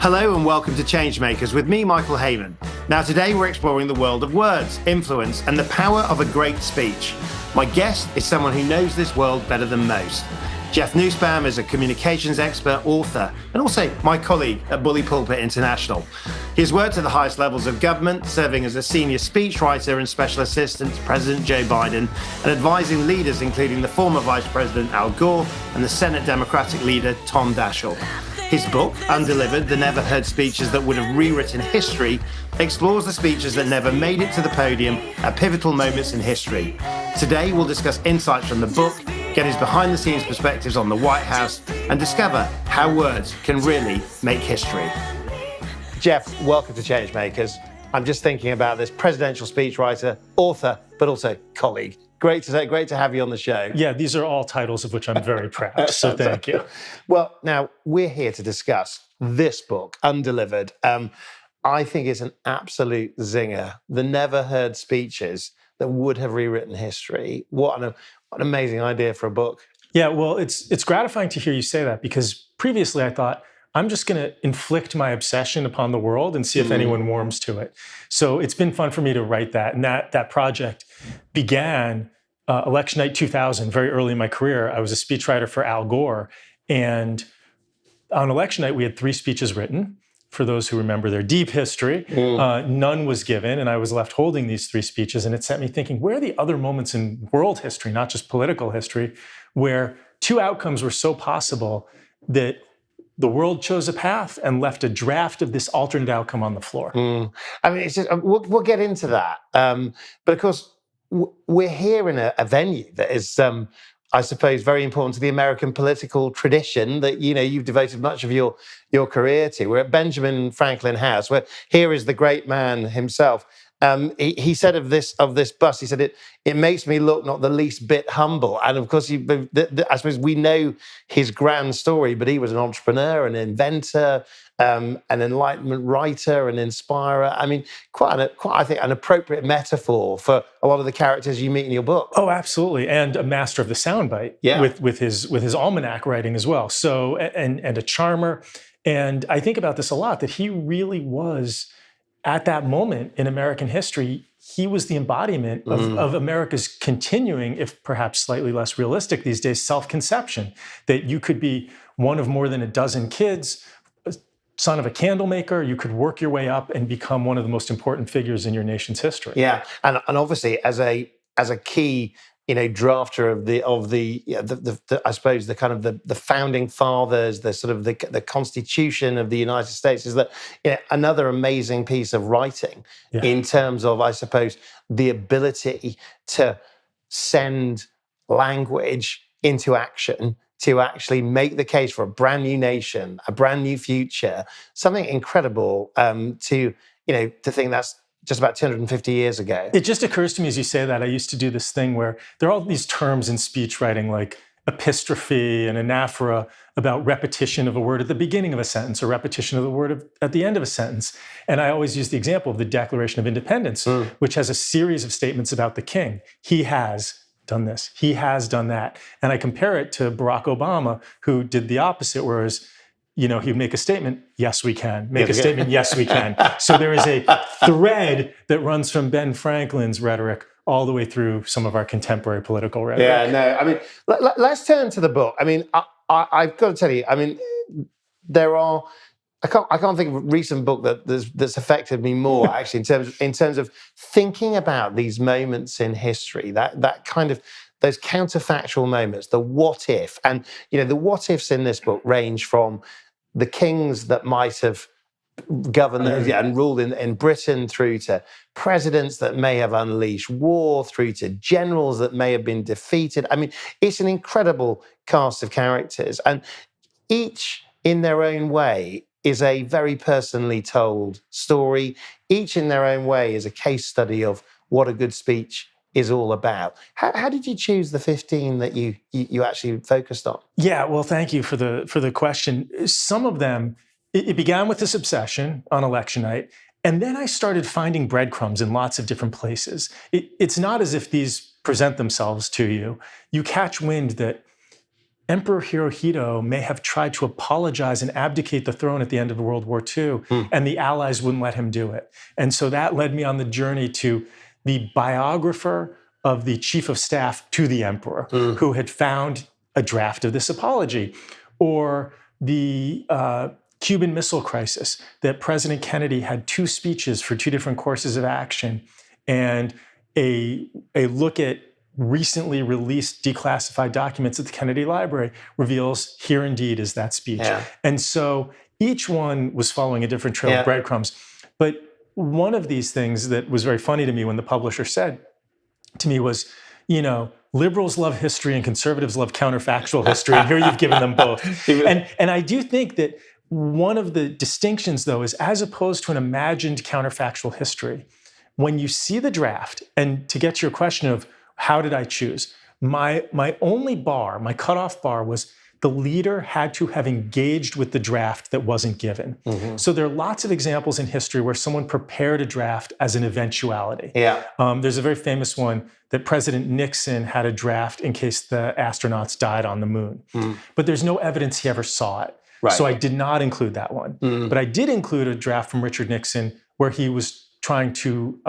Hello and welcome to Changemakers with me, Michael Hayman. Now today we're exploring the world of words, influence, and the power of a great speech. My guest is someone who knows this world better than most. Jeff Nussbaum is a communications expert, author, and also my colleague at Bully Pulpit International. He has worked at the highest levels of government, serving as a senior speechwriter and special assistant to President Joe Biden, and advising leaders including the former Vice President Al Gore and the Senate Democratic leader Tom Daschle. His book, Undelivered, the never-heard speeches that would have rewritten history, explores the speeches that never made it to the podium at pivotal moments in history. Today, we'll discuss insights from the book, get his behind-the-scenes perspectives on the White House, and discover how words can really make history. Jeff, welcome to Changemakers. I'm just thinking about this presidential speechwriter, author, but also colleague. Great to have you on the show. Yeah, these are all titles of which I'm very proud, so thank you. Well, now, we're here to discuss this book, Undelivered. I think it's an absolute zinger. The never-heard speeches that would have rewritten history. What an amazing idea for a book. Yeah, well, it's gratifying to hear you say that, because previously I thought, I'm just going to inflict my obsession upon the world and see if anyone warms to it. So it's been fun for me to write that. And that project began election night 2000, very early in my career. I was a speechwriter for Al Gore. And on election night, we had 3 speeches written. For those who remember their deep history, none was given. And I was left holding these 3 speeches. And it set me thinking, where are the other moments in world history, not just political history, where 2 outcomes were so possible that the world chose a path and left a draft of this alternate outcome on the floor. I mean, it's just, we'll get into that. But of course, we're here in a venue that is, I suppose, very important to the American political tradition that, you've devoted much of your career to. We're at Benjamin Franklin House, where here is the great man himself. He said of this bus, he said, it makes me look not the least bit humble. And of course, I suppose we know his grand story, but he was an entrepreneur, an inventor, an Enlightenment writer, an inspirer. I mean, quite I think, an appropriate metaphor for a lot of the characters you meet in your book. Oh, absolutely. And a master of the soundbite with his almanac writing as well. So, and a charmer. And I think about this a lot, that he really was, at that moment in American history, he was the embodiment of America's continuing, if perhaps slightly less realistic these days, self-conception, that you could be one of more than a dozen kids, son of a candle maker, you could work your way up and become one of the most important figures in your nation's history. Yeah, and obviously as a key, drafter of the I suppose the kind of the founding fathers, the sort of the Constitution of the United States, is that another amazing piece of writing in terms of, I suppose, the ability to send language into action, to actually make the case for a brand new nation, a brand new future, something incredible to think that's just about 250 years ago. It just occurs to me as you say that, I used to do this thing where there are all these terms in speech writing, like epistrophe and anaphora, about repetition of a word at the beginning of a sentence or repetition of the word at the end of a sentence. And I always use the example of the Declaration of Independence, which has a series of statements about the king. He has done this. He has done that. And I compare it to Barack Obama, who did the opposite, whereas he'd make a statement, yes, we can. Make a statement, yes, we can. So there is a thread that runs from Ben Franklin's rhetoric all the way through some of our contemporary political rhetoric. Yeah, no, I mean, let's turn to the book. I mean, I've got to tell you, I mean, I can't think of a recent book that's affected me more, actually, in terms of thinking about these moments in history, that kind of, those counterfactual moments, the what if. And, the what ifs in this book range from the kings that might have governed and ruled in Britain, through to presidents that may have unleashed war, through to generals that may have been defeated. I mean, it's an incredible cast of characters, and each in their own way is a very personally told story. Each in their own way is a case study of what a good speech is all about. How did you choose the 15 that you actually focused on? Yeah, well, thank you for the question. Some of them, it began with this obsession on election night, and then I started finding breadcrumbs in lots of different places. It's not as if these present themselves to you. You catch wind that Emperor Hirohito may have tried to apologize and abdicate the throne at the end of World War II, and the Allies wouldn't let him do it. And so that led me on the journey to the biographer of the chief of staff to the emperor, who had found a draft of this apology, or the Cuban Missile Crisis, that President Kennedy had 2 speeches for 2 different courses of action, and a look at recently released declassified documents at the Kennedy Library reveals here indeed is that speech. Yeah. And so each one was following a different trail of breadcrumbs. But one of these things that was very funny to me when the publisher said to me was, liberals love history and conservatives love counterfactual history. And here you've given them both. And I do think that one of the distinctions, though, is as opposed to an imagined counterfactual history, when you see the draft, and to get to your question of how did I choose, my only bar, my cutoff bar was the leader had to have engaged with the draft that wasn't given. So there are lots of examples in history where someone prepared a draft as an eventuality. There's a very famous one that President Nixon had a draft in case the astronauts died on the moon. But there's no evidence he ever saw it. Right. So I did not include that one. But I did include a draft from Richard Nixon where he was trying to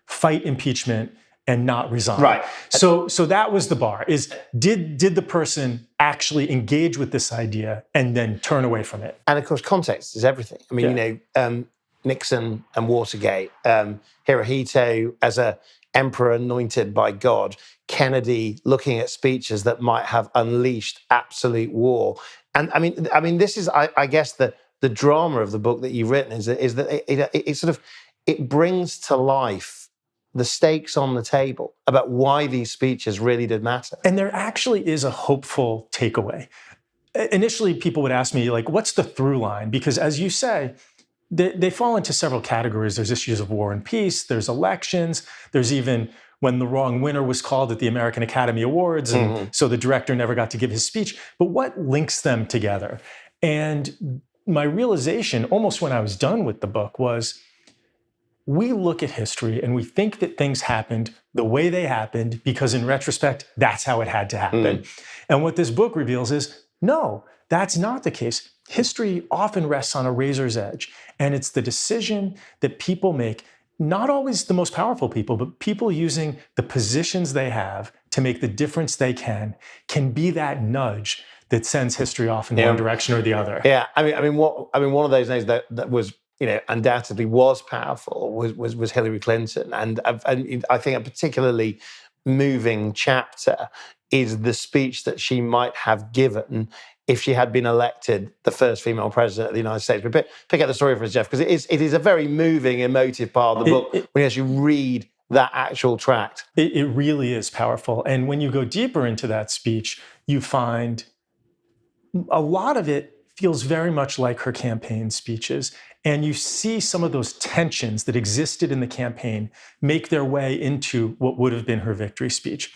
fight impeachment and not resign. Right. So that was the bar, is did the person actually engage with this idea and then turn away from it? And of course, context is everything. I mean, Nixon and Watergate, Hirohito as a emperor anointed by God, Kennedy looking at speeches that might have unleashed absolute war. And I mean, this is, I guess, the drama of the book that you've written is that it brings to life the stakes on the table about why these speeches really did matter. And there actually is a hopeful takeaway. Initially, people would ask me, what's the through line? Because as you say, they fall into several categories. There's issues of war and peace, there's elections, there's even when the wrong winner was called at the American Academy Awards, and so the director never got to give his speech. But what links them together? And my realization, almost when I was done with the book, was we look at history and we think that things happened the way they happened because in retrospect, that's how it had to happen. And what this book reveals is, no, that's not the case. History often rests on a razor's edge. And it's the decision that people make, not always the most powerful people, but people using the positions they have to make the difference they can be that nudge that sends history off in one direction or the other. Yeah, I mean, one of those days that was, undoubtedly was powerful was Hillary Clinton, and I think a particularly moving chapter is the speech that she might have given if she had been elected the first female president of the United States. But pick out the story for us, Jeff, because it is a very moving, emotive part of the book when you actually read that actual tract. It really is powerful, and when you go deeper into that speech, you find a lot of it feels very much like her campaign speeches. And you see some of those tensions that existed in the campaign make their way into what would have been her victory speech.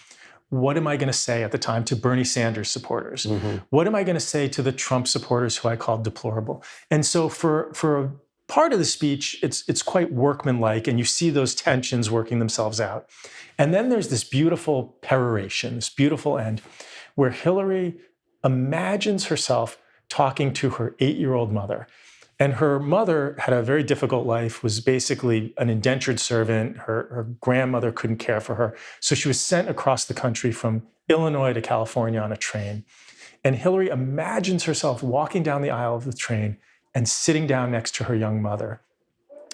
What am I going to say at the time to Bernie Sanders supporters? What am I going to say to the Trump supporters who I called deplorable? And so for a part of the speech, it's quite workmanlike, and you see those tensions working themselves out. And then there's this beautiful peroration, this beautiful end, where Hillary imagines herself talking to her 8-year-old mother. And her mother had a very difficult life, was basically an indentured servant. Her grandmother couldn't care for her. So she was sent across the country from Illinois to California on a train. And Hillary imagines herself walking down the aisle of the train and sitting down next to her young mother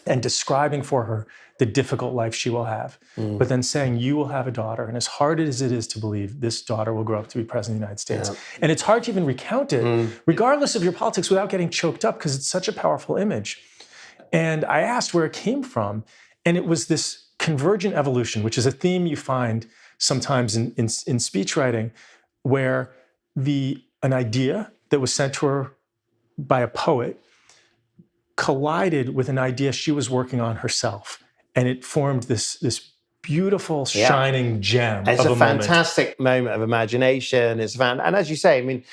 and describing for her the difficult life she will have, but then saying, you will have a daughter. And as hard as it is to believe, this daughter will grow up to be president of the United States. Yeah. And it's hard to even recount it, regardless of your politics, without getting choked up, because it's such a powerful image. And I asked where it came from, and it was this convergent evolution, which is a theme you find sometimes in speech writing, where an idea that was sent to her by a poet collided with an idea she was working on herself. And it formed this beautiful, shining gem. It's a fantastic moment of imagination. And as you say, I mean,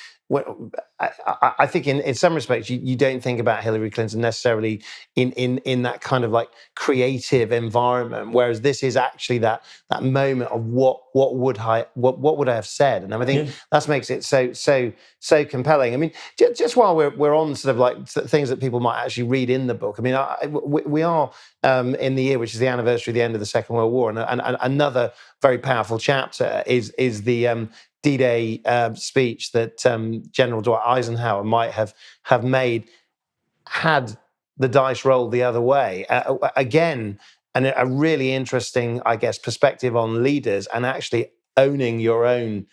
I think in some respects you don't think about Hillary Clinton necessarily in that kind of like creative environment, whereas this is actually that moment of what would I have said, and I think that makes it so compelling. I mean, just while we're on sort of like things that people might actually read in the book. I mean, we are in the year which is the anniversary of the end of the Second World War, and another very powerful chapter is the D-Day speech that General Dwight Eisenhower might have made had the dice rolled the other way. Again, and a really interesting, I guess, perspective on leaders and actually owning your own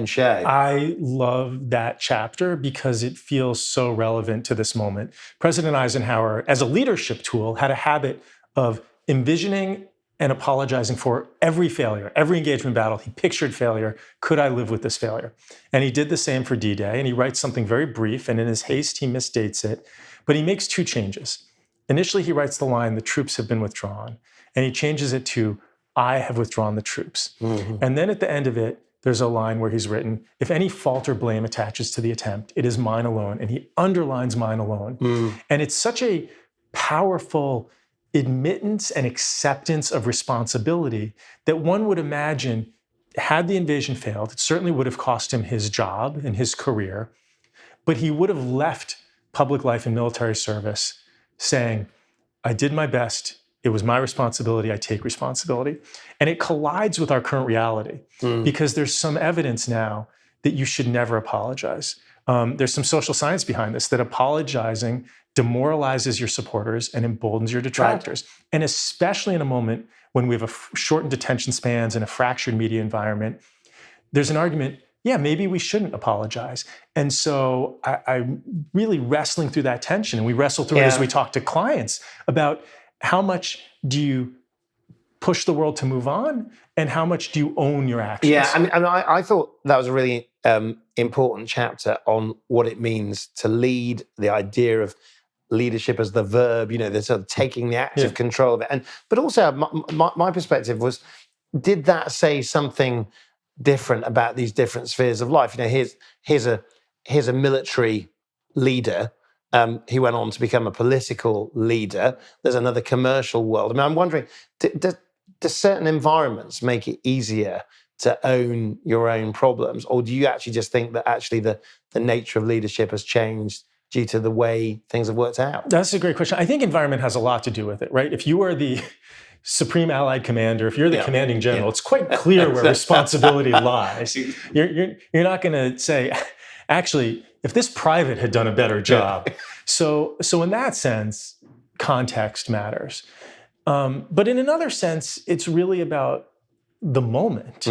show. I love that chapter because it feels so relevant to this moment. President Eisenhower, as a leadership tool, had a habit of envisioning and apologizing for every failure, every engagement battle. He pictured failure. Could I live with this failure? And he did the same for D-Day, and he writes something very brief, and in his haste, he misdates it. But he makes two changes. Initially, he writes the line, "The troops have been withdrawn," and he changes it to, "I have withdrawn the troops." Mm-hmm. And then at the end of it, there's a line where he's written, "If any fault or blame attaches to the attempt, it is mine alone." And he underlines mine alone. Mm. And it's such a powerful admittance and acceptance of responsibility that one would imagine, had the invasion failed, it certainly would have cost him his job and his career, but he would have left public life and military service saying, "I did my best. It was my responsibility. I take responsibility." And it collides with our current reality because there's some evidence now that you should never apologize. There's some social science behind this, that apologizing demoralizes your supporters and emboldens your detractors. Right. And especially in a moment when we have shortened attention spans and a fractured media environment, there's an argument, yeah, maybe we shouldn't apologize. And so I'm really wrestling through that tension. And we wrestle through it as we talk to clients about how much do you push the world to move on and how much do you own your actions? Yeah, I thought that was a really important chapter on what it means to lead, the idea of leadership as the verb, the sort of taking the active control of it. But also my perspective was, did that say something different about these different spheres of life? Here's a military leader. He went on to become a political leader. There's another commercial world. I mean, I'm wondering, do certain environments make it easier to own your own problems? Or do you actually just think that actually the nature of leadership has changed due to the way things have worked out? That's a great question. I think environment has a lot to do with it, right? If you are the Supreme Allied Commander, if you're the commanding general, it's quite clear where responsibility lies. You're not going to say, actually, if this private had done a better job. So in that sense, context matters. But in another sense, it's really about the moment.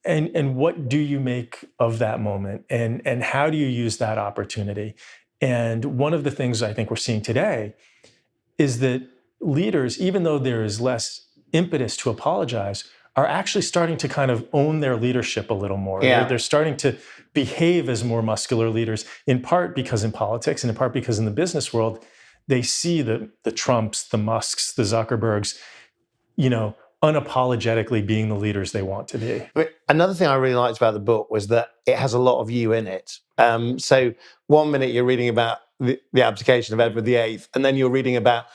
And what do you make of that moment? And how do you use that opportunity? And one of the things I think we're seeing today is that leaders, even though there is less impetus to apologize, are actually starting to kind of own their leadership a little more. Yeah. They're starting to behave as more muscular leaders, in part because in politics and in part because in the business world, they see the Trumps, the Musks, the Zuckerbergs, unapologetically being the leaders they want to be. Another thing I really liked about the book was that it has a lot of you in it. So one minute you're reading about the abdication of Edward VIII, and then you're reading about,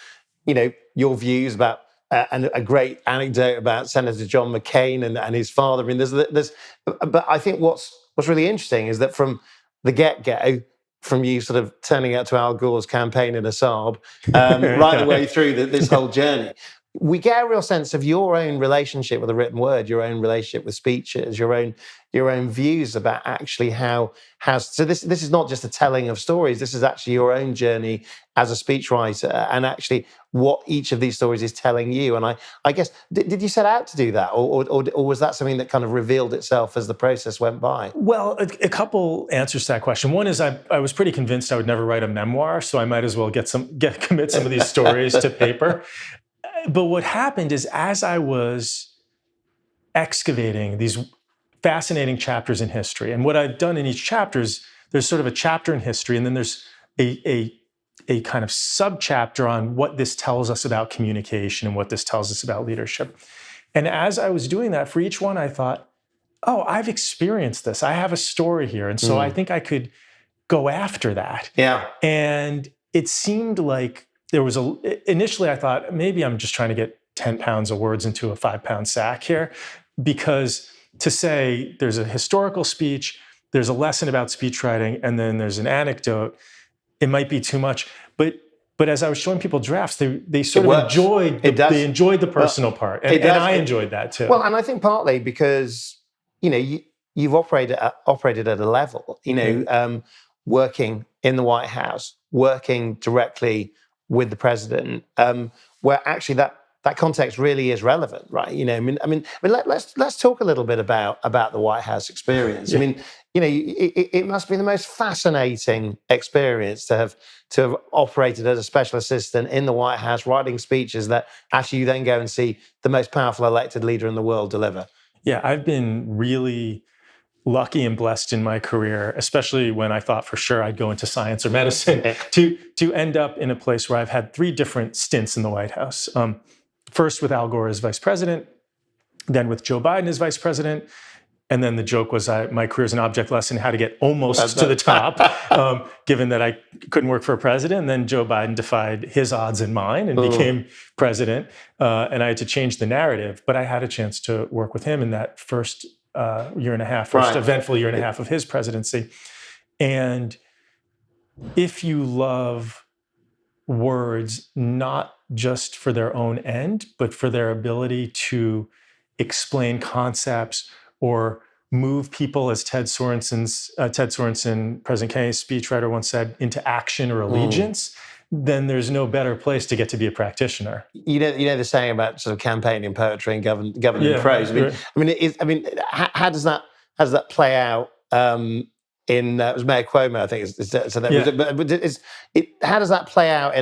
your views about and a great anecdote about Senator John McCain and his father. I mean, but I think what's really interesting is that from the get-go, from you sort of turning out to Al Gore's campaign in a Saab, right the way through this whole journey, we get a real sense of your own relationship with the written word, your own relationship with speeches, your own views about actually how so this is not just a telling of stories. This is actually your own journey as a speechwriter, and actually what each of these stories is telling you. And I guess did you set out to do that, or was that something that kind of revealed itself as the process went by? Well, a couple answers to that question. One is I was pretty convinced I would never write a memoir, so I might as well commit some of these stories to paper. But what happened is, as I was excavating these fascinating chapters in history, and what I've done in each chapter is there's sort of a chapter in history, and then there's a kind of subchapter on what this tells us about communication and what this tells us about leadership. And as I was doing that, for each one, I thought, oh, I've experienced this. I have a story here. And so I think I could go after that. Yeah. And it seemed like initially I thought maybe I'm just trying to get 10 pounds of words into a 5-pound sack here, because to say there's a historical speech, there's a lesson about speechwriting, and then there's an anecdote, it might be too much. But as I was showing people drafts, they sort of enjoyed the personal part. And I enjoyed that too. Well, and I think partly because, you've operated at a level, working in the White House, working directly with the president, where actually that context really is relevant, right? Let's talk a little bit about the White House experience. Yeah. It must be the most fascinating experience to have operated as a special assistant in the White House, writing speeches that actually you then go and see the most powerful elected leader in the world deliver. Yeah, I've been really lucky and blessed in my career, especially when I thought for sure I'd go into science or medicine, to end up in a place where I've had 3 different stints in the White House. First with Al Gore as vice president, then with Joe Biden as vice president, and then the joke was my career is an object lesson how to get almost to the top, given that I couldn't work for a president. And then Joe Biden defied his odds and mine and became president, and I had to change the narrative. But I had a chance to work with him in that first year and a half, eventful year and a half of his presidency. And if you love words, not just for their own end, but for their ability to explain concepts or move people, as Ted Sorensen, President Kennedy's speechwriter, once said, into action or allegiance, then there's no better place to get to be a practitioner. You know the saying about sort of campaigning poetry and governing prose. How does that play out? It was Mayor Cuomo, I think. How does that play out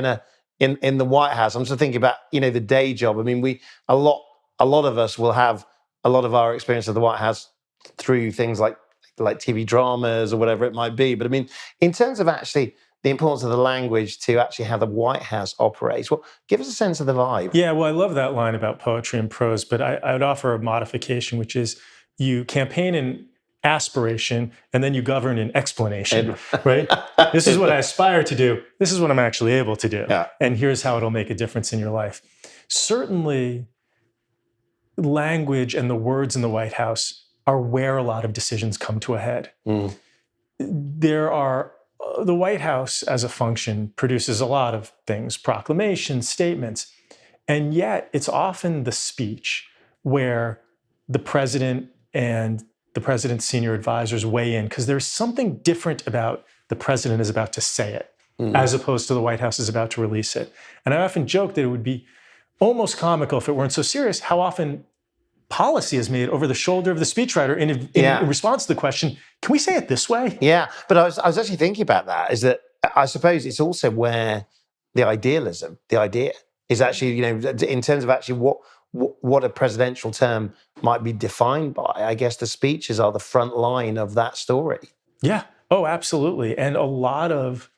in the White House? I'm just thinking about the day job. I mean, a lot of us will have a lot of our experience of the White House through things like TV dramas or whatever it might be. But I mean, in terms of actually the importance of the language to actually how the White House operates, well, give us a sense of the vibe. Yeah, well, I love that line about poetry and prose, but I would offer a modification, which is you campaign in aspiration and then you govern in explanation, right? This is what I aspire to do. This is what I'm actually able to do. Yeah. And here's how it'll make a difference in your life. Certainly, language and the words in the White House are where a lot of decisions come to a head. The White House as a function produces a lot of things, proclamations, statements, and yet it's often the speech where the president and the president's senior advisors weigh in, because there's something different about the president is about to say it, as opposed to the White House is about to release it. And I often joke that it would be almost comical if it weren't so serious, how often policy is made over the shoulder of the speechwriter in response to the question, can we say it this way? Yeah, but I was actually thinking about that, is that I suppose it's also where the idea is actually, in terms of actually what a presidential term might be defined by. I guess the speeches are the front line of that story. Yeah. Oh, absolutely. And a lot of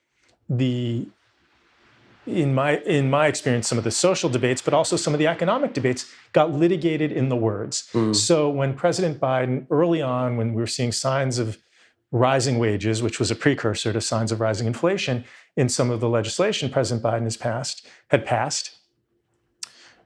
in my experience, some of the social debates, but also some of the economic debates got litigated in the words. So when President Biden, early on, when we were seeing signs of rising wages, which was a precursor to signs of rising inflation in some of the legislation President Biden had passed,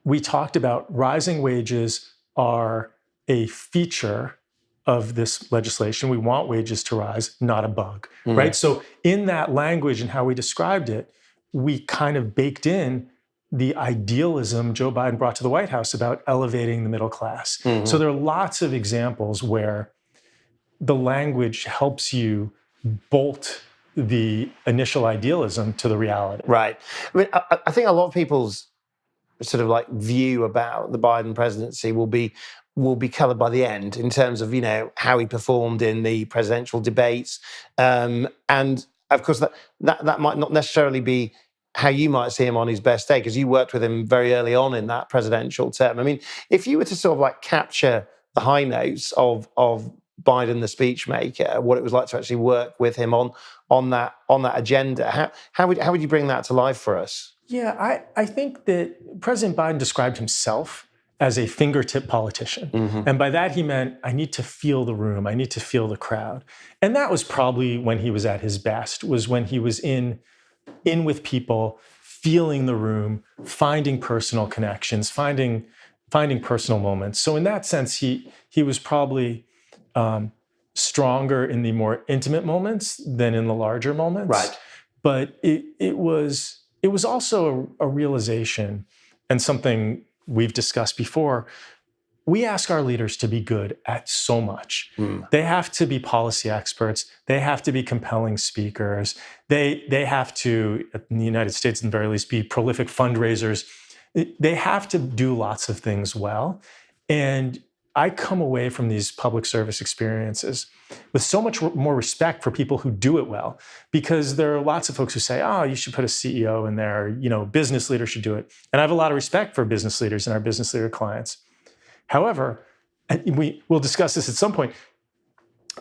we talked about rising wages are a feature of this legislation. We want wages to rise, not a bug, right? So in that language and how we described it, we kind of baked in the idealism Joe Biden brought to the White House about elevating the middle class. So there are lots of examples where the language helps you bolt the initial idealism to the reality. Right. I mean, I think a lot of people's sort of like view about the Biden presidency will be coloured by the end in terms of how he performed in the presidential debates, and of course that might not necessarily be how you might see him on his best day, because you worked with him very early on in that presidential term. I mean, if you were to sort of like capture the high notes of Biden the speechmaker, what it was like to actually work with him on that agenda, how would you bring that to life for us? Yeah, I think that President Biden described himself as a fingertip politician. And by that, he meant, I need to feel the room. I need to feel the crowd. And that was probably when he was at his best, was when he was in with people, feeling the room, finding personal connections, finding personal moments. So in that sense, he was probably stronger in the more intimate moments than in the larger moments. Right. But it was also a realization, and something we've discussed before. We ask our leaders to be good at so much. They have to be policy experts. They have to be compelling speakers. They have to, in the United States, at the very least, be prolific fundraisers. They have to do lots of things well. And I come away from these public service experiences with so much more respect for people who do it well, because there are lots of folks who say, oh, you should put a CEO in there, business leaders should do it. And I have a lot of respect for business leaders and our business leader clients. However, and we'll discuss this at some point,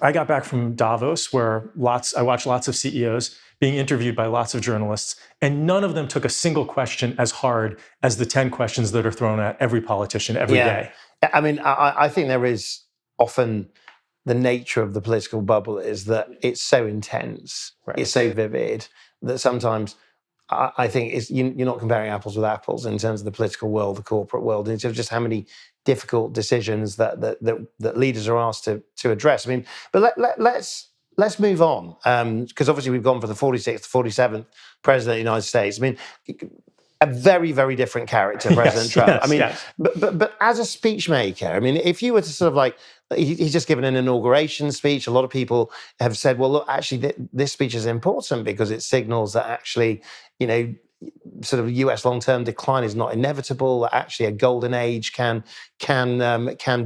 I got back from Davos, where I watched lots of CEOs being interviewed by lots of journalists, and none of them took a single question as hard as the 10 questions that are thrown at every politician every day. I mean, I think there is often the nature of the political bubble is that it's so intense, it's so vivid, that sometimes I think you're not comparing apples with apples in terms of the political world, the corporate world, in terms of just how many difficult decisions that leaders are asked to address. I mean, but let's move on, because obviously we've gone from the 46th to 47th president of the United States. I mean, a very, very different character, President Trump. Yes, I mean, yes. But as a speech maker, I mean, if you were to sort of like, he's just given an inauguration speech. A lot of people have said, well, look, actually, this speech is important because it signals that actually, sort of US long-term decline is not inevitable. That actually a golden age can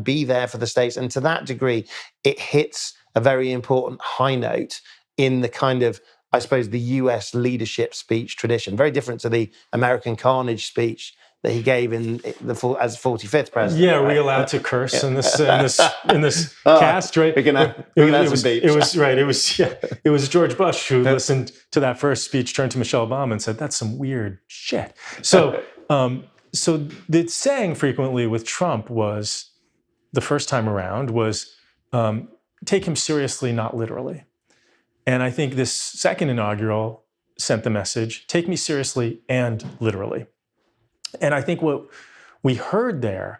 be there for the states, and to that degree, it hits a very important high note in the kind of, I suppose, the US leadership speech tradition. Very different to the American carnage speech that he gave as 45th president. Yeah, are we allowed to curse in this cast? Right, we can have some beeps. It was George Bush who listened to that first speech, turned to Michelle Obama and said, "That's some weird shit." So, so the saying frequently with Trump was, the first time around was, "Take him seriously, not literally." And I think this second inaugural sent the message, "Take me seriously and literally." And I think what we heard there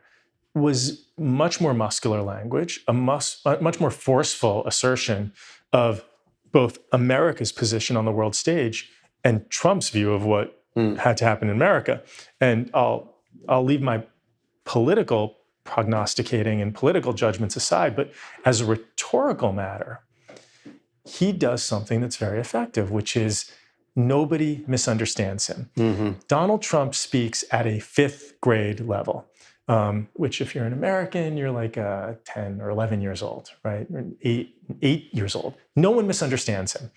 was much more muscular language, a much more forceful assertion of both America's position on the world stage and Trump's view of what had to happen in America. And I'll leave my political prognosticating and political judgments aside, but as a rhetorical matter, he does something that's very effective, which is nobody misunderstands him. Donald Trump speaks at a 5th grade level, which if you're an American, you're like 10 or 11 years old, right? Or 8 years old. No one misunderstands him.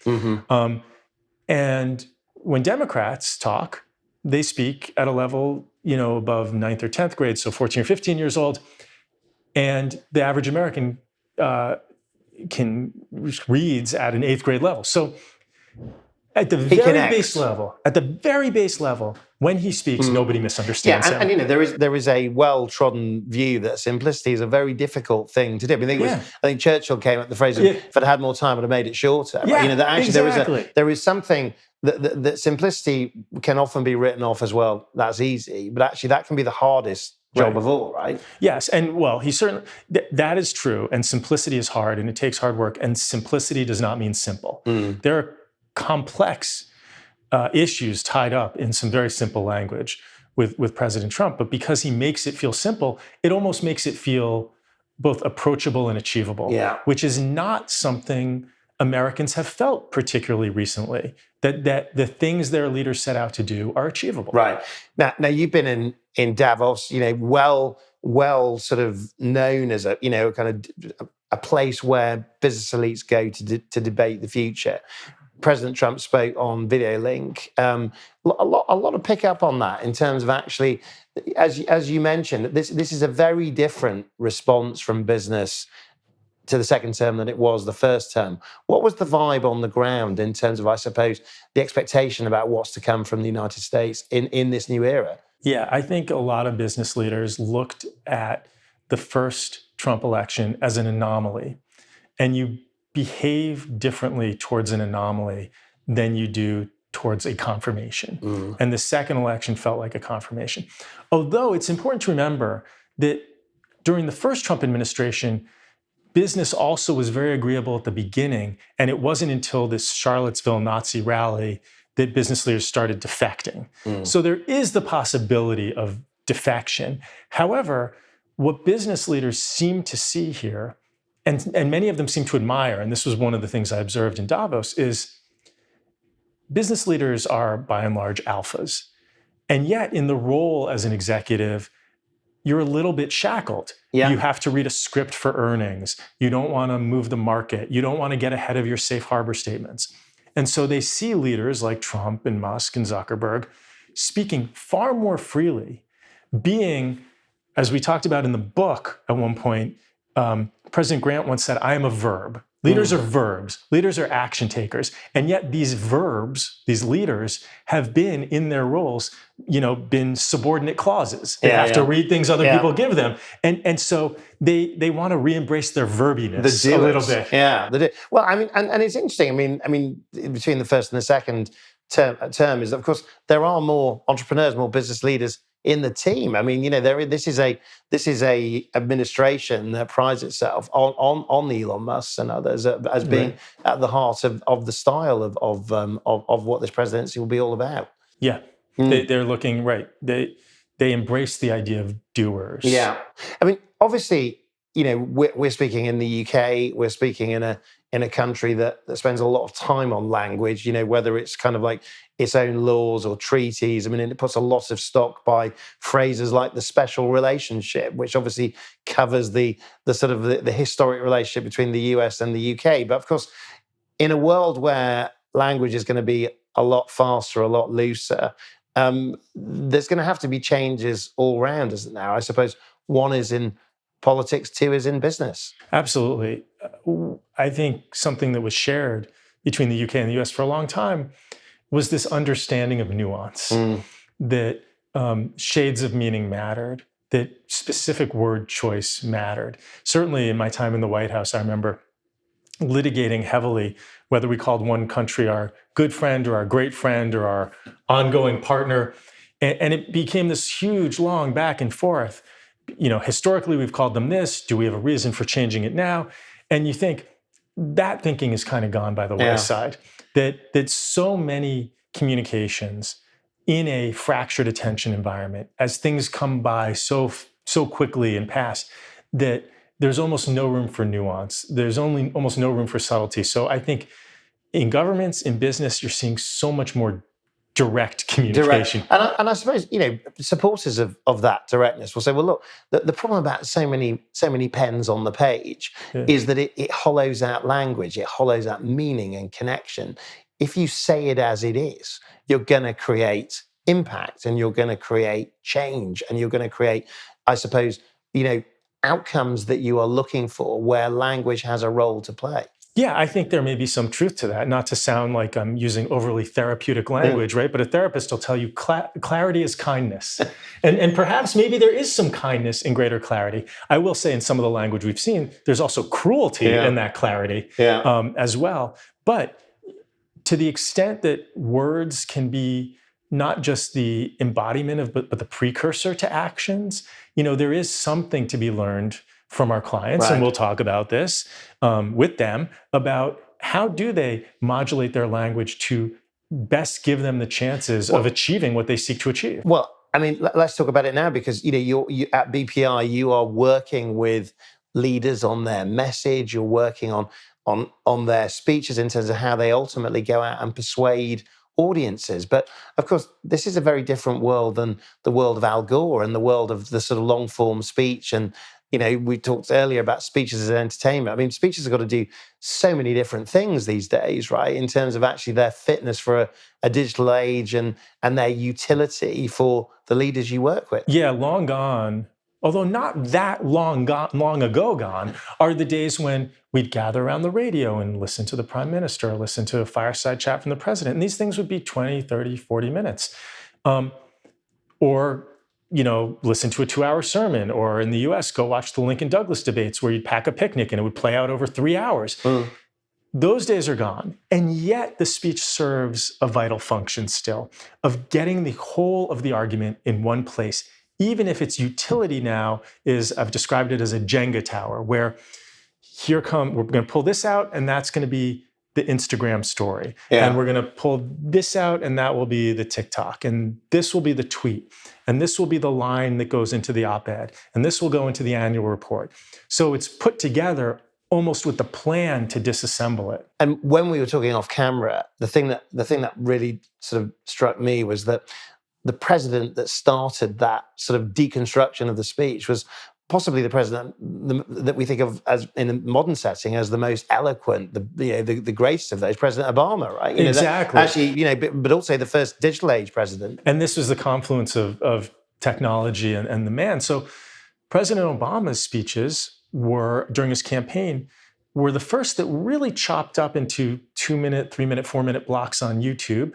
And when Democrats talk, they speak at a level, above 9th or 10th grade, so 14 or 15 years old. And the average American reads at an 8th grade level. So at the very base level, when he speaks, nobody misunderstands him. And there is a well-trodden view that simplicity is a very difficult thing to do. I think Churchill came up with the phrase of, if I'd had more time, I'd have made it shorter. Yeah, right? That actually exactly. there is something that simplicity can often be written off as, well, that's easy, but actually that can be the hardest job of all, right? Yes, and he certainly, that is true, and simplicity is hard, and it takes hard work, and simplicity does not mean simple. There are complex issues tied up in some very simple language with President Trump, but because he makes it feel simple, it almost makes it feel both approachable and achievable, which is not something Americans have felt particularly recently, that the things their leaders set out to do are achievable. Right. Now you've been in Davos, well sort of known as a kind of a place where business elites go to debate the future. President Trump spoke on video link. A lot of pick up on that in terms of actually, as you mentioned, this is a very different response from business to the second term than it was the first term. What was the vibe on the ground in terms of, I suppose, the expectation about what's to come from the United States in this new era? Yeah, I think a lot of business leaders looked at the first Trump election as an anomaly, and you behave differently towards an anomaly than you do towards a confirmation. And the second election felt like a confirmation. Although it's important to remember that during the first Trump administration, business also was very agreeable at the beginning, and it wasn't until this Charlottesville Nazi rally that business leaders started defecting. So there is the possibility of defection. However, what business leaders seem to see here, and many of them seem to admire, and this was one of the things I observed in Davos, is business leaders are by and large alphas. And yet in the role as an executive, you're a little bit shackled. Yeah. You have to read a script for earnings. You don't want to move the market. You don't want to get ahead of your safe harbor statements. And so they see leaders like Trump and Musk and Zuckerberg speaking far more freely, being, as we talked about in the book at one point, President Grant once said, I am a verb. Leaders are verbs. Leaders are action takers. And yet these verbs, these leaders, have been in their roles, been subordinate clauses. They have to read things other people give them. And so they want to re-embrace their verbiness a little bit. Yeah. Well, I mean, and it's interesting. I mean, between the first and the second term is, of course, there are more entrepreneurs, more business leaders in the team. I mean, this is a administration that prides itself on the Elon Musk and others as being at the heart of the style of what this presidency will be all about. Yeah, they're looking right. They embrace the idea of doers. Yeah, I mean, obviously, we're speaking in the UK. We're speaking in a country that spends a lot of time on language. Whether it's kind of like its own laws or treaties. I mean, it puts a lot of stock by phrases like the special relationship, which obviously covers the sort of the historic relationship between the US and the UK. But of course, in a world where language is going to be a lot faster, a lot looser, there's going to have to be changes all around, isn't there? I suppose one is in politics, two is in business. Absolutely. I think something that was shared between the UK and the US for a long time was this understanding of nuance, that shades of meaning mattered, that specific word choice mattered. Certainly in my time in the White House, I remember litigating heavily whether we called one country our good friend or our great friend or our ongoing partner. And it became this huge, long back and forth. Historically, we've called them this. Do we have a reason for changing it now? And you think that thinking is kind of gone by the wayside. That so many communications in a fractured attention environment, as things come by so quickly and pass, that there's almost no room for nuance. There's almost no room for subtlety. So I think in governments, in business, you're seeing so much more direct communication. And I suppose, supporters of that directness will say, well, look, the problem about so many pens on the page is that it hollows out language, it hollows out meaning and connection. If you say it as it is, you're going to create impact and you're going to create change and you're going to create, I suppose, outcomes that you are looking for where language has a role to play. Yeah, I think there may be some truth to that, not to sound like I'm using overly therapeutic language, right? But a therapist will tell you clarity is kindness. And perhaps maybe there is some kindness in greater clarity. I will say in some of the language we've seen, there's also cruelty in that clarity as well. But to the extent that words can be not just the embodiment but the precursor to actions, there is something to be learned from our clients, and we'll talk about this with them, about how do they modulate their language to best give them the chances of achieving what they seek to achieve. Well, I mean, let's talk about it now, because you at BPI, you are working with leaders on their message. You're working on their speeches in terms of how they ultimately go out and persuade audiences. But of course, this is a very different world than the world of Al Gore and the world of the sort of long form speech. And we talked earlier about speeches as entertainment. I mean, speeches have got to do so many different things these days, right? In terms of actually their fitness for a digital age and their utility for the leaders you work with. Yeah, long gone although not that long ago gone, are the days when we'd gather around the radio and listen to the prime minister, or listen to a fireside chat from the president. And these things would be 20, 30, 40 minutes. Or listen to a 2-hour sermon, or in the US, go watch the Lincoln Douglas debates where you'd pack a picnic and it would play out over 3 hours. Those days are gone. And yet the speech serves a vital function still of getting the whole of the argument in one place, even if its utility now is, I've described it as a Jenga tower, where we're going to pull this out, and that's going to be the Instagram story. Yeah. And we're going to pull this out, and that will be the TikTok. And this will be the tweet. And this will be the line that goes into the op-ed. And this will go into the annual report. So it's put together almost with the plan to disassemble it. And when we were talking off camera, the thing that really sort of struck me was that the president that started that sort of deconstruction of the speech was possibly the president that we think of as, in a modern setting, as the most eloquent, the greatest of those, President Obama, right? Exactly. But also the first digital age president. And this was the confluence of technology and the man. So President Obama's speeches during his campaign, were the first that really chopped up into 2-minute, 3-minute, 4-minute blocks on YouTube.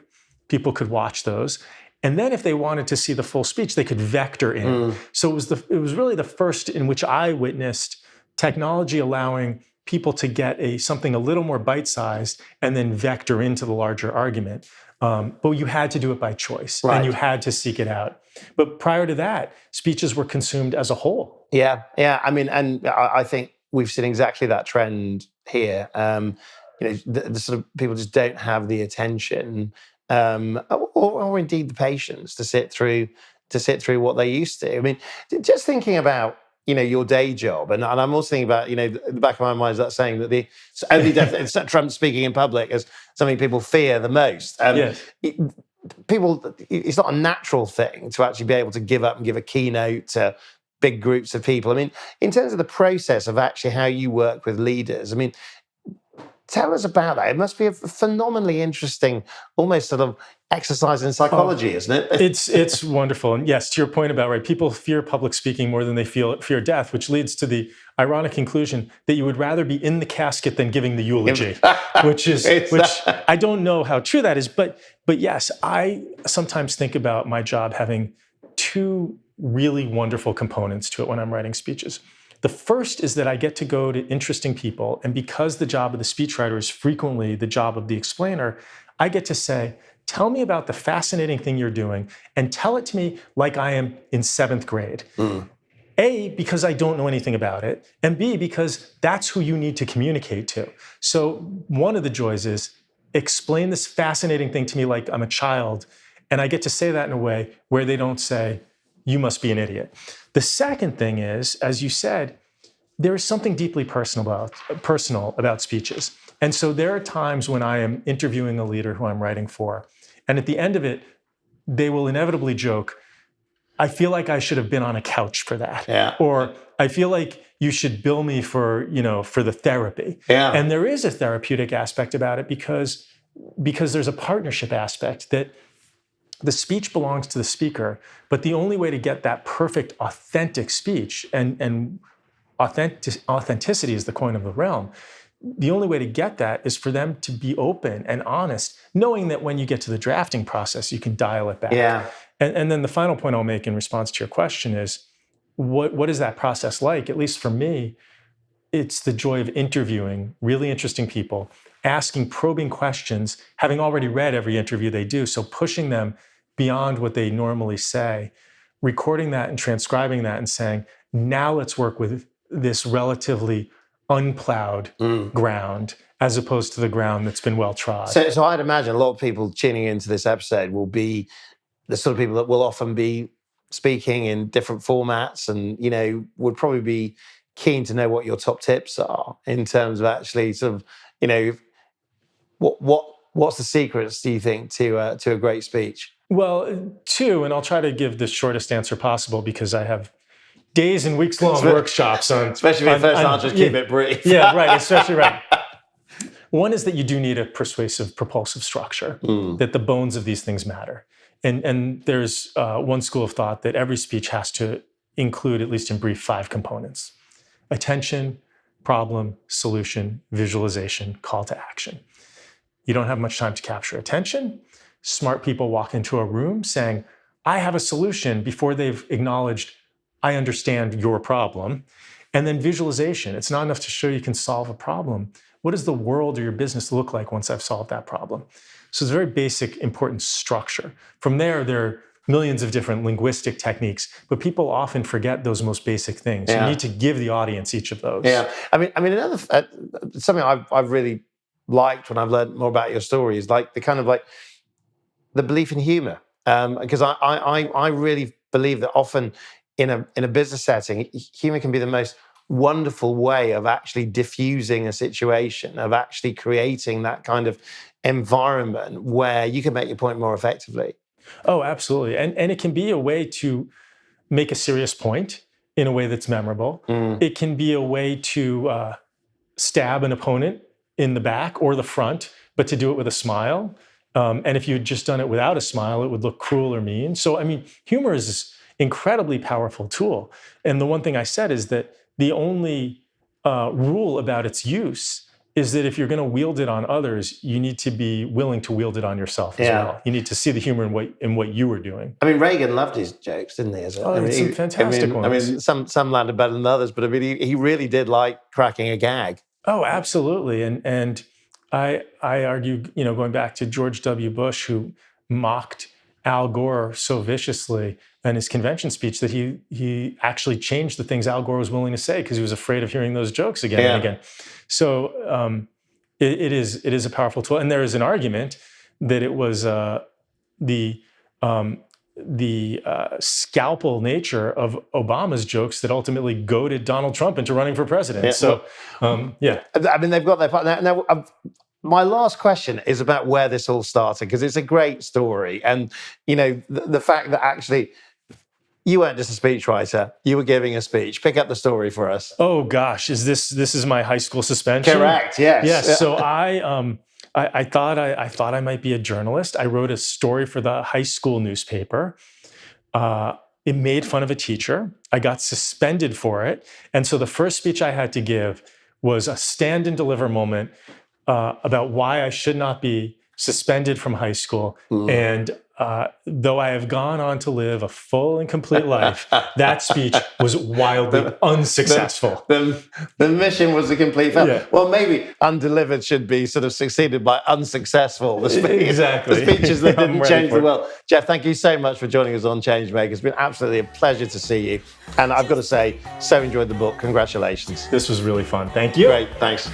People could watch those. And then if they wanted to see the full speech, they could vector in. So it was really the first in which I witnessed technology allowing people to get something a little more bite-sized and then vector into the larger argument. But you had to do it by choice, right, and you had to seek it out. But prior to that, speeches were consumed as a whole. Yeah. I mean, and I think we've seen exactly that trend here. The sort of people just don't have the attention, or indeed the patience to sit through what they used to. I mean, just thinking about your day job, and I'm also thinking about the back of my mind is that saying that the only death, Trump speaking in public is something people fear the most. Yes. It's not a natural thing to actually be able to give up and give a keynote to big groups of people. I mean, in terms of the process of actually how you work with leaders, I mean, tell us about that. It must be a phenomenally interesting, almost sort of exercise in psychology, isn't it? It's wonderful. And yes, to your point about, right, people fear public speaking more than they fear death, which leads to the ironic conclusion that you would rather be in the casket than giving the eulogy, which I don't know how true that is. But yes, I sometimes think about my job having two really wonderful components to it when I'm writing speeches. The first is that I get to go to interesting people, and because the job of the speechwriter is frequently the job of the explainer, I get to say, tell me about the fascinating thing you're doing, and tell it to me like I am in 7th grade. A, because I don't know anything about it, and B, because that's who you need to communicate to. So one of the joys is explain this fascinating thing to me like I'm a child, and I get to say that in a way where they don't say, you must be an idiot. The second thing is, as you said, there is something deeply personal about speeches. And so there are times when I am interviewing a leader who I'm writing for, and at the end of it, they will inevitably joke, I feel like I should have been on a couch for that. Yeah. Or I feel like you should bill me for the therapy. Yeah. And there is a therapeutic aspect about it because there's a partnership aspect that the speech belongs to the speaker, but the only way to get that perfect, authentic speech, and authenticity is the coin of the realm, the only way to get that is for them to be open and honest, knowing that when you get to the drafting process, you can dial it back. Yeah. And then the final point I'll make in response to your question is, what is that process like? At least for me, it's the joy of interviewing really interesting people, asking probing questions, having already read every interview they do, so pushing them beyond what they normally say, recording that and transcribing that and saying, now let's work with this relatively unplowed ground as opposed to the ground that's been well trod. So I'd imagine a lot of people tuning into this episode will be the sort of people that will often be speaking in different formats and, would probably be keen to know what your top tips are in terms of actually sort of, what's the secrets, do you think, to a great speech? Well, 2, and I'll try to give the shortest answer possible because I have days and weeks-long workshops on... Especially if first answers keep it brief. Yeah, right, especially right. One is that you do need a persuasive, propulsive structure, that the bones of these things matter. And there's one school of thought that every speech has to include, at least in brief, 5 components: attention, problem, solution, visualization, call to action. You don't have much time to capture attention. Smart people walk into a room saying, I have a solution, before they've acknowledged, I understand your problem. And then visualization. It's not enough to show you can solve a problem. What does the world or your business look like once I've solved that problem? So it's a very basic, important structure. From there are millions of different linguistic techniques, but people often forget those most basic things. You need to give the audience each of those. Yeah, I mean, another something I've really liked when I've learned more about your story is like the belief in humor, because I really believe that often in a business setting, humor can be the most wonderful way of actually diffusing a situation, of actually creating that kind of environment where you can make your point more effectively. Oh, absolutely. And it can be a way to make a serious point in a way that's memorable. It can be a way to stab an opponent in the back or the front, but to do it with a smile. And if you had just done it without a smile, it would look cruel or mean. So, I mean, humor is this incredibly powerful tool. And the one thing I said is that the only rule about its use is that if you're going to wield it on others, you need to be willing to wield it on yourself as well. You need to see the humor in what you were doing. I mean, Reagan loved his jokes, didn't he? Some fantastic ones. I mean, some landed better than others, but I mean, he really did like cracking a gag. Oh, absolutely. And I argue, going back to George W. Bush, who mocked Al Gore so viciously in his convention speech, that he actually changed the things Al Gore was willing to say because he was afraid of hearing those jokes again and again. So it is a powerful tool, and there is an argument that it was the scalpel nature of Obama's jokes that ultimately goaded Donald Trump into running for president. I mean, they've got their part now. My last question is about where this all started, because it's a great story, and the fact that actually you weren't just a speechwriter; you were giving a speech. Pick up the story for us. Oh gosh, this is my high school suspension? Correct. Yes. Yes. So I thought I might be a journalist. I wrote a story for the high school newspaper. It made fun of a teacher. I got suspended for it, and so the first speech I had to give was a stand and deliver moment about why I should not be suspended from high school. And though I have gone on to live a full and complete life, that speech was wildly unsuccessful. The mission was a complete failure. Yeah. Well, maybe Undelivered should be sort of succeeded by unsuccessful. Exactly. The speeches that didn't change the world. Jeff, thank you so much for joining us on Changemaker. It's been absolutely a pleasure to see you. And I've got to say, so enjoyed the book. Congratulations. This was really fun. Thank you. Great. Thanks.